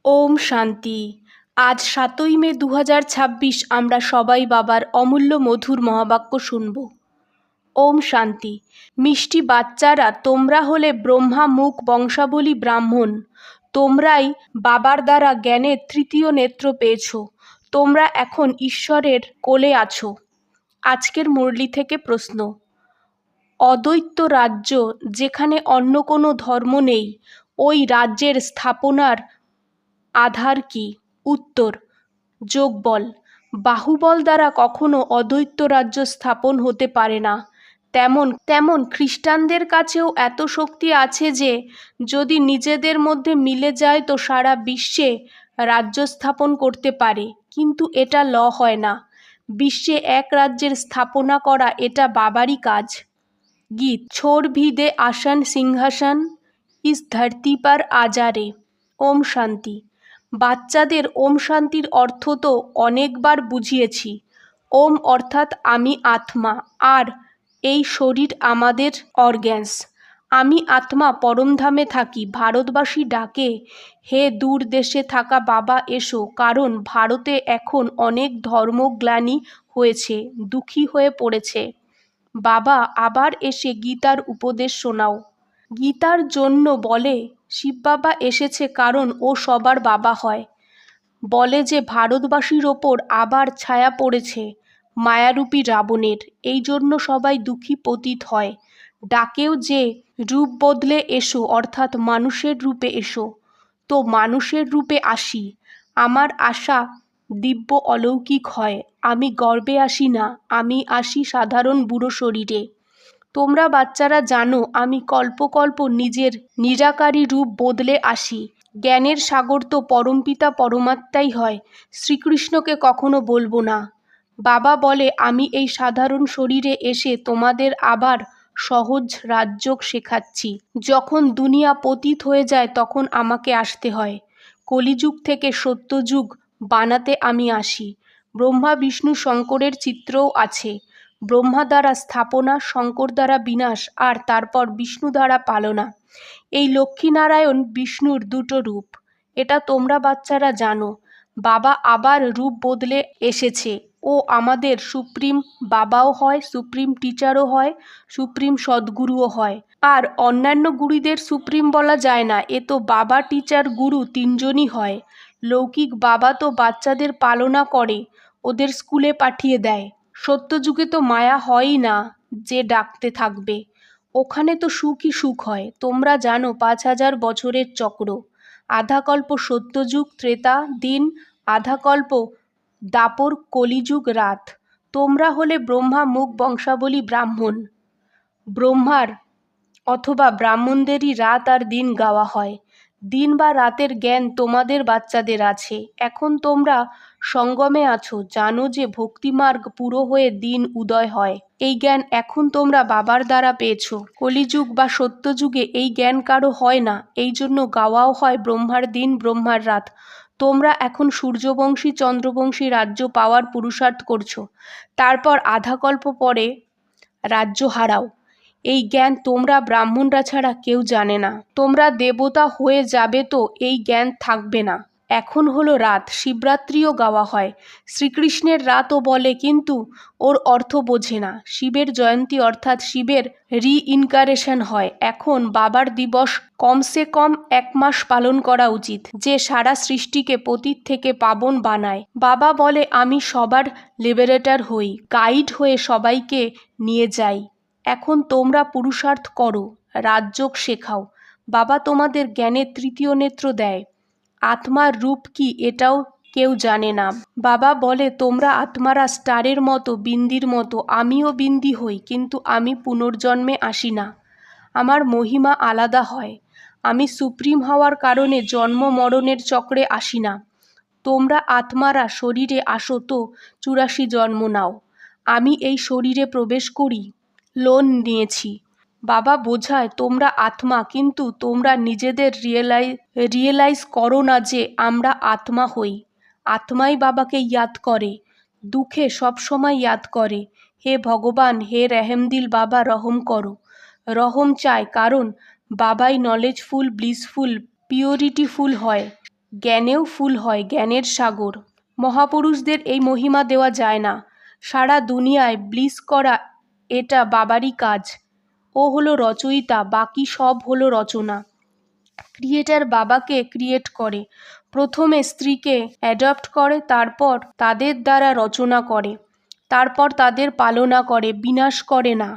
ওম শান্তি। আজ ৭ই মে ২০২৬ আমরা সবাই বাবার অমূল্য মধুর মহাবাক্য শুনব। ওম শান্তি। মিষ্টি বাচ্চারা, তোমরা হলে ব্রহ্মা মুখ বংশাবলী ব্রাহ্মণ। তোমরাই বাবার দ্বারা জ্ঞানের তৃতীয় নেত্র পেয়েছ। তোমরা এখন ঈশ্বরের কোলে আছো। আজকের মুরলি থেকে প্রশ্ন: অদ্বৈত রাজ্য যেখানে অন্য কোনো ধর্ম নেই, ওই রাজ্যের স্থাপনার আধার কি? উত্তর: যোগবল। বাহুবল দ্বারা কখনো অদ্বৈত রাজ্য স্থাপন হতে পারে না। তেমন খ্রিস্টানদের কাছেও এত শক্তি আছে যে যদি নিজেদের মধ্যে মিলে যায় তো সারা বিশ্বে রাজ্য স্থাপন করতে পারে, কিন্তু এটা হয় না। বিশ্বে এক রাজ্যের স্থাপনা করা এটা বাবারই কাজ। গীত: ছোড় ভি দে আসন সিংহাসন, ইস ধরতি পর আজা রে। ওম শান্তি। বাচ্চাদের ওম শান্তির অর্থ তো অনেকবার বুঝিয়েছি। ওম অর্থাৎ আমি আত্মা, আর এই শরীর আমাদের অর্গ্যানস। আমি আত্মা পরমধামে থাকি। ভারতবাসী ডাকে, হে দূর দেশে থাকা বাবা এসো, কারণ ভারতে এখন অনেক ধর্মগ্লানি হয়েছে, দুঃখী হয়ে পড়েছে। বাবা আবার এসে গীতার উপদেশ শোনাও। গীতার জন্য বলে শিব বাবা এসেছে, কারণ ও সবার বাবা হয়। বলে যে ভারতবাসীর ওপর আবার ছায়া পড়েছে মায়ারূপী রাবণের, এই জন্য সবাই দুঃখী পতিত হয়। ডাকেও যে রূপ বদলে এসো, অর্থাৎ মানুষের রূপে এসো। তো মানুষের রূপে আসি। আমার আশা দিব্য অলৌকিক হয়। আমি গর্বে আসি না, আমি আসি সাধারণ বুড়ো শরীরে। তোমরা বাচ্চারা জানো আমি কল্প কল্প নিজের নিরাকারী রূপ বদলে আসি। জ্ঞানের সাগর তো পরমপিতা পরমাত্মাই হয়, শ্রীকৃষ্ণকে কখনো বলবো না। বাবা বলে আমি এই সাধারণ শরীরে এসে তোমাদের আবার সহজ রাজযোগ শেখাচ্ছি। যখন দুনিয়া পতিত হয়ে যায় তখন আমাকে আসতে হয়। কলিযুগ থেকে সত্যযুগ বানাতে আমি আসি। ব্রহ্মা বিষ্ণু শঙ্করের চিত্রও আছে। ব্রহ্মা দ্বারা স্থাপনা, শঙ্কর দ্বারা বিনাশ, আর তারপর বিষ্ণু দ্বারা পালনা। এই লক্ষ্মীনারায়ণ বিষ্ণুর দুটো রূপ, এটা তোমরা বাচ্চারা জানো। বাবা আবার রূপ বদলে এসেছে। ও আমাদের সুপ্রিম বাবাও হয়, সুপ্রিম টিচারও হয়, সুপ্রিম সদ্গুরুও হয়। আর অন্যান্য গুরুদের সুপ্রিম বলা যায় না, এ তো বাবা টিচার গুরু তিনজনই হয়। লৌকিক বাবা তো বাচ্চাদের পালনা করে, ওদের স্কুলে পাঠিয়ে দেয়। সত্যযুগে তো মায়া হয়ই না যে ডাকতে থাকবে। ওখানে তো সুখই সুখ হয়। তোমরা জানো ৫,০০০ বছরের চক্র। আধা কল্প সত্যযুগ ত্রেতা দিন, আধা কল্প দাপর কলিযুগ রাত। তোমরা হলে ব্রহ্মা মুখ বংশাবলী ব্রাহ্মণ। ব্রহ্মার অথবা ব্রাহ্মণদেরই রাত আর দিন গাওয়া হয়। দিন বা রাতের জ্ঞান তোমাদের বাচ্চাদের আছে। এখন তোমরা সঙ্গমে আছো, জানো যে ভক্তিমার্গ পুরো হয়ে দিন উদয় হয়। এই জ্ঞান এখন তোমরা বাবার দ্বারা পেয়েছো। কলিযুগ বা সত্যযুগে এই জ্ঞান কারো হয় না, এই জন্য গাওয়াও হয় ব্রহ্মার দিন ব্রহ্মার রাত। তোমরা এখন সূর্যবংশী চন্দ্রবংশী রাজ্য পাওয়ার পুরুষার্থ করছো, তারপর আধা কল্প পরে রাজ্য হারাও। এই জ্ঞান তোমরা ব্রাহ্মণরা ছাড়া কেউ জানে না। তোমরা দেবতা হয়ে যাবে তো এই জ্ঞান থাকবে না। এখন হলো রাত, শিবরাত্রিও গাওয়া হয়। শ্রীকৃষ্ণের রাতও বলে, কিন্তু ওর অর্থ বোঝে না। শিবের জয়ন্তী অর্থাৎ শিবের রিইনকারেশন হয়। এখন বাবার দিবস কমসে কম ১ মাস পালন করা উচিত, যে সারা সৃষ্টিকে পতিত থেকে পাবন বানায়। বাবা বলে আমি সবার লিবারেটর হই, গাইড হয়ে সবাইকে নিয়ে যাই। এখন তোমরা পুরুষার্থ করো, রাজযোগ শেখাও। বাবা তোমাদের জ্ঞানের তৃতীয় নেত্র দেয়। আত্মার রূপ কি এটাও কেউ জানে না। বাবা বলে তোমরা আত্মারা স্টারের মতো, বিন্দির মতো। আমিও বিন্দি হই, কিন্তু আমি পুনর্জন্মে আসি না। আমার মহিমা আলাদা হয়। আমি সুপ্রিম হওয়ার কারণে জন্ম মরণের চক্রে আসি না। তোমরা আত্মারা শরীরে আসো তো ৮৪ জন্ম নাও। আমি এই শরীরে প্রবেশ করি, লোন নিয়েছি। বাবা বোঝায় তোমরা আত্মা, কিন্তু তোমরা নিজেদের রিয়েলাইজ করো না যে আমরা আত্মা হই। আত্মাই বাবাকে ইয়াদ করে, দুঃখে সবসময় ইয়াদ করে, হে ভগবান, হে রহমদিল বাবা রহম করো। রহম চায় কারণ বাবাই নলেজফুল, ব্লিসফুল, পিওরিটিফুল হয়। জ্ঞানেও ফুল হয় জ্ঞানের সাগর। মহাপুরুষদের এই মহিমা দেওয়া যায় না। সারা দুনিয়ায় ব্লিস করা এটা বাবারই কাজ। ও হলো রচয়িতা, বাকি সব হলো রচনা। ক্রিয়েটার বাবাকে ক্রিয়েট করে, প্রথমে স্ত্রীকে অ্যাডপ্ট করে, তারপর তাদের দ্বারা রচনা করে, তারপর তাদের পালনা করে, বিনাশ করে না।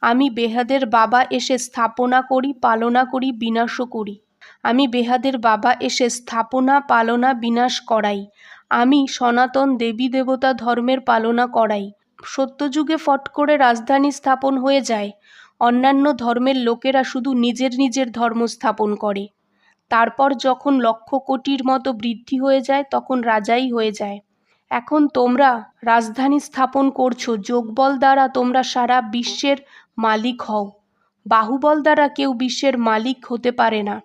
আমি বেহাদের বাবা এসে স্থাপনা করি, পালনা করি, বিনাশও করি। আমি বেহাদের বাবা এসে স্থাপনা, পালনা, বিনাশ করাই। আমি সনাতন দেবী দেবতা ধর্মের পালনা করাই। সত্যযুগে ফট করে রাজধানী স্থাপন হয়ে যায়। অন্যান্য ধর্মের লোকেরা শুধু নিজের নিজের ধর্ম স্থাপন করে। তারপর যখন লক্ষ কোটির মতো বৃদ্ধি হয়ে যায় তখন রাজাই হয়ে যায়। এখন তোমরা রাজধানী স্থাপন করছো, যোগবল দ্বারা তোমরা সারা বিশ্বের মালিক হও। বাহুবল দ্বারা কেউ বিশ্বের মালিক হতে পারে না।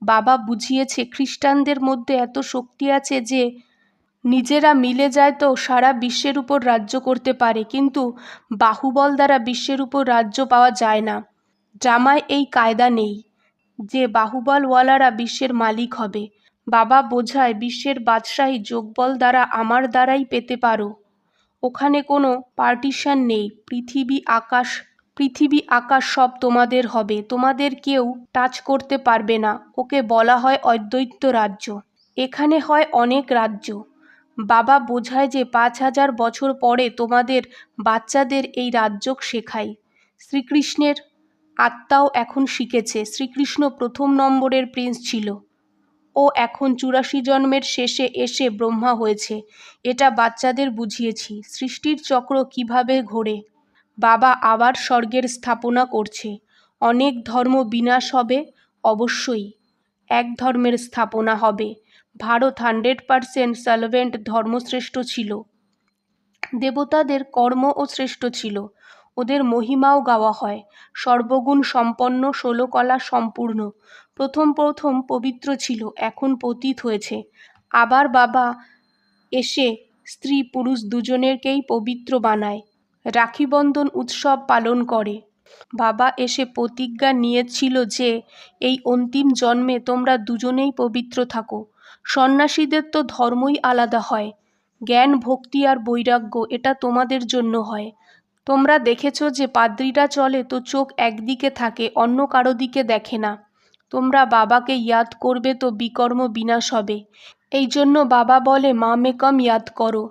বাবা বুঝিয়েছে খ্রিস্টানদের মধ্যে এত শক্তি আছে যে নিজেরা মিলে যায় তো সারা বিশ্বের উপর রাজ্য করতে পারে, কিন্তু বাহুবল দ্বারা বিশ্বের উপর রাজ্য পাওয়া যায় না। ড্রামায় এই কায়দা নেই যে বাহুবলওয়ালারা বিশ্বের মালিক হবে। বাবা বোঝায় বিশ্বের বাদশাহী যোগবল দ্বারা আমার দ্বারাই পেতে পারো। ওখানে কোনো পার্টিশন নেই। পৃথিবী আকাশ সব তোমাদের হবে, তোমাদের কেউ টাচ করতে পারবে না। ওকে বলা হয় অদ্বৈত রাজ্য। এখানে হয় অনেক রাজ্য। বাবা বোঝায় যে ৫,০০০ বছর পরে তোমাদের বাচ্চাদের এই রাজ্য শেখাই। শ্রীকৃষ্ণের আত্মাও এখন শিখেছে। শ্রীকৃষ্ণ প্রথম নম্বরের প্রিন্স ছিল। ও এখন ৮৪ জন্মের শেষে এসে ব্রহ্মা হয়েছে। এটা বাচ্চাদের বুঝিয়েছি সৃষ্টির চক্র কিভাবে ঘোরে। বাবা আবার স্বর্গের স্থাপনা করছে। অনেক ধর্ম বিনাশ হবে, অবশ্যই এক ধর্মের স্থাপনা হবে। ভারত 100% সলভেন্ট ধর্মশ্রেষ্ঠ ছিল। দেবতাদের কর্মও শ্রেষ্ঠ ছিল। ওদের মহিমাও গাওয়া হয়। সর্বগুণ সম্পন্ন, 16 কলা সম্পূর্ণ। প্রথম পবিত্র ছিল, এখন পতিত হয়েছে। আবার বাবা এসে স্ত্রী পুরুষ দুজনেরকেই পবিত্র বানায়। রাখিবন্ধন উৎসব পালন করে। বাবা এসে প্রতিজ্ঞা নিয়েছিল যে এই অন্তিম জন্মে তোমরা দুজনেই পবিত্র থাকো। সন্ন্যাসীদের তো ধর্মই আলাদা হয়। জ্ঞান, ভক্তি আর বৈরাগ্য এটা তোমাদের জন্য হয়। তোমরা দেখেছো যে পাদ্রীরা চলে তো চোখ একদিকে থাকে, অন্য কারো দিকে দেখে না। তোমরা বাবাকে ইয়াদ করবে তো বিকর্ম বিনাশ হবে। এই জন্য বাবা বলে মা মেকম ইয়াদ করো।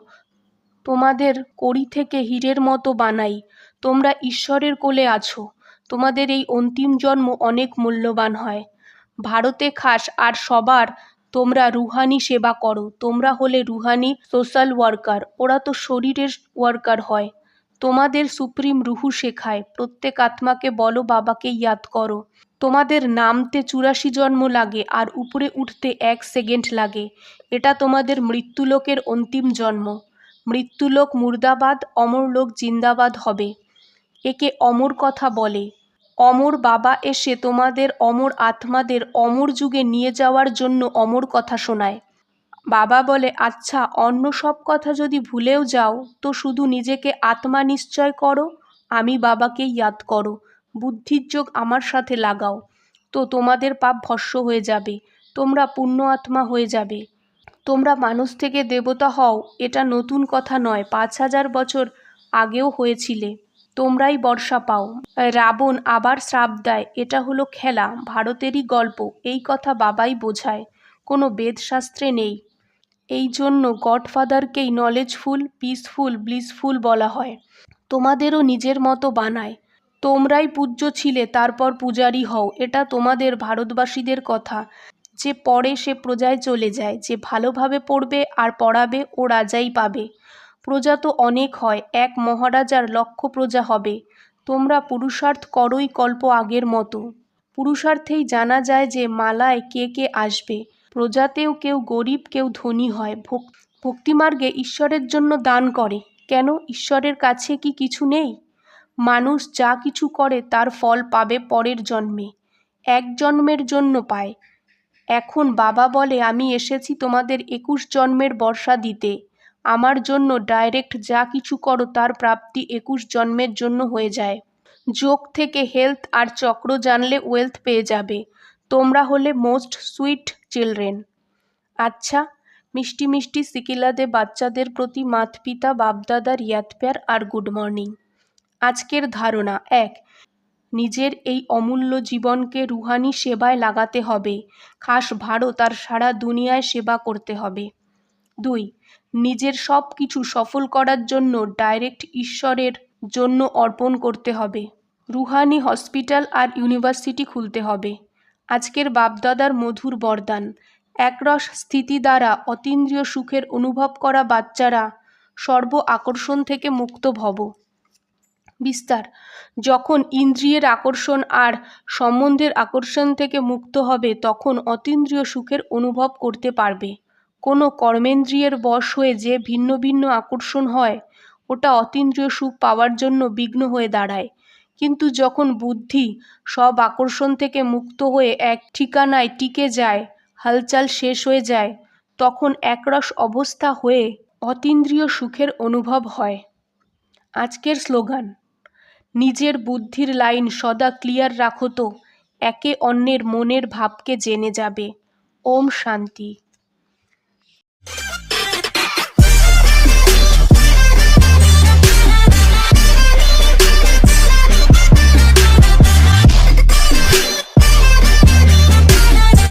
তোমাদের কড়ি থেকে হীরের মতো বানাই। তোমরা ঈশ্বরের কোলে আছো। তোমাদের এই অন্তিম জন্ম অনেক মূল্যবান হয়। ভারতে খাস আর সবার তোমরা রুহানি সেবা করো। তোমরা হলে রুহানি সোশ্যাল ওয়ার্কার, ওরা তো শরীরের ওয়ার্কার হয়। তোমাদের সুপ্রিম রুহু শেখায় প্রত্যেক আত্মাকে বলো বাবাকে ইয়াদ করো। তোমাদের নামতে ৮৪ জন্ম লাগে আর উপরে উঠতে ১ সেকেন্ড লাগে। এটা তোমাদের মৃত্যুলোকের অন্তিম জন্ম। মৃত্যুলোক মুর্দাবাদ, অমরলোক জিন্দাবাদ হবে। একে অমর কথা বলে। অমর বাবা এসে তোমাদের অমর আত্মাদের অমর যুগে নিয়ে যাওয়ার জন্য অমর কথা শোনায়। বাবা বলে আচ্ছা, অন্য সব কথা যদি ভুলেও যাও তো শুধু নিজেকে আত্মা নিশ্চয় করো, আমি বাবাকে ইয়াদ করো, বুদ্ধির যোগ আমার সাথে লাগাও, তো তোমাদের পাপ ভস্ম হয়ে যাবে, তোমরা পুণ্য আত্মা হয়ে যাবে। তোমরা মানুষ থেকে দেবতা হও এটা নতুন কথা নয়, ৫,০০০ বছর আগেও হয়েছিলে। তোমরাই বর্ষা পাও। রাবণ আবার শ্রাপ দেয়, এটা হলো খেলা, ভারতেরই গল্প। এই কথা বাবাই বোঝায়, কোনো বেদশাস্ত্রে নেই। এই জন্য গডফাদারকেই নলেজফুল, পিসফুল, ব্লিসফুল বলা হয়। তোমাদেরও নিজের মতো বানায়। তোমরাই পূজ্য ছিলে, তারপর পূজারী হও, এটা তোমাদের ভারতবাসীদের কথা। যে পড়ে সে প্রজায় চলে যায়, যে ভালোভাবে পড়বে আর পড়াবে ও রাজাই পাবে। প্রজা তো অনেক হয়, এক মহারাজার লক্ষ প্রজা হবে। তোমরা পুরুষার্থ করোই কল্প আগের মতো। পুরুষার্থেই জানা যায় যে মালায় কে কে আসবে। প্রজাতেও কেউ গরিব কেউ ধনী হয়। ভক্তিমার্গে ঈশ্বরের জন্য দান করে। কেন, ঈশ্বরের কাছে কি কিছু নেই? মানুষ যা কিছু করে তার ফল পাবে পরের জন্মে, এক জন্মের জন্য পায়। এখন বাবা বলে আমি এসেছি তোমাদের ২১ জন্মের বর্ষা দিতে। আমার জন্য ডাইরেক্ট যা কিছু করো তার প্রাপ্তি ২১ জন্মের জন্য হয়ে যায়। যোগ থেকে হেলথ আর চক্র জানলে ওয়েলথ পেয়ে যাবে। তোমরা হলে মোস্ট সুইট চিলড্রেন। আচ্ছা, মিষ্টি মিষ্টি সিকিলাদে বাচ্চাদের প্রতি মাতপিতা বাপদাদার ইয়াতপ্যার আর গুড মর্নিং। আজকের ধারণা 1, নিজের এই অমূল্য জীবনকে রুহানি সেবায় লাগাতে হবে, খাস ভারত আর সারা দুনিয়ায় সেবা করতে হবে। 2, নিজের সব কিছু সফল করার জন্য ডাইরেক্ট ঈশ্বরের জন্য অর্পণ করতে হবে। রুহানি হসপিটাল আর ইউনিভার্সিটি খুলতে হবে। আজকের বাপদাদার মধুর বরদান, একরস স্থিতি দ্বারা অতীন্দ্রিয় সুখের অনুভব করা বাচ্চারা সর্ব আকর্ষণ থেকে মুক্ত ভব। বিস্তার, যখন ইন্দ্রিয়ের আকর্ষণ আর সম্বন্ধের আকর্ষণ থেকে মুক্ত হবে তখন অতীন্দ্রিয় সুখের অনুভব করতে পারবে। কোনো কর্মেন্দ্রিয়ের বশ হয়ে যে ভিন্ন ভিন্ন আকর্ষণ হয় ওটা অতীন্দ্রিয় সুখ পাওয়ার জন্য বিঘ্ন হয়ে দাঁড়ায়। কিন্তু যখন বুদ্ধি সব আকর্ষণ থেকে মুক্ত হয়ে এক ঠিকানায় টিকে যায়, হালচাল শেষ হয়ে যায়, তখন একরস অবস্থা হয়ে অতীন্দ্রিয় সুখের অনুভব হয়। আজকের স্লোগান, নিজের বুদ্ধির লাইন সদা ক্লিয়ার রাখো তো একে অন্যের মনের ভাবকে জেনে যাবে। ওম শান্তি।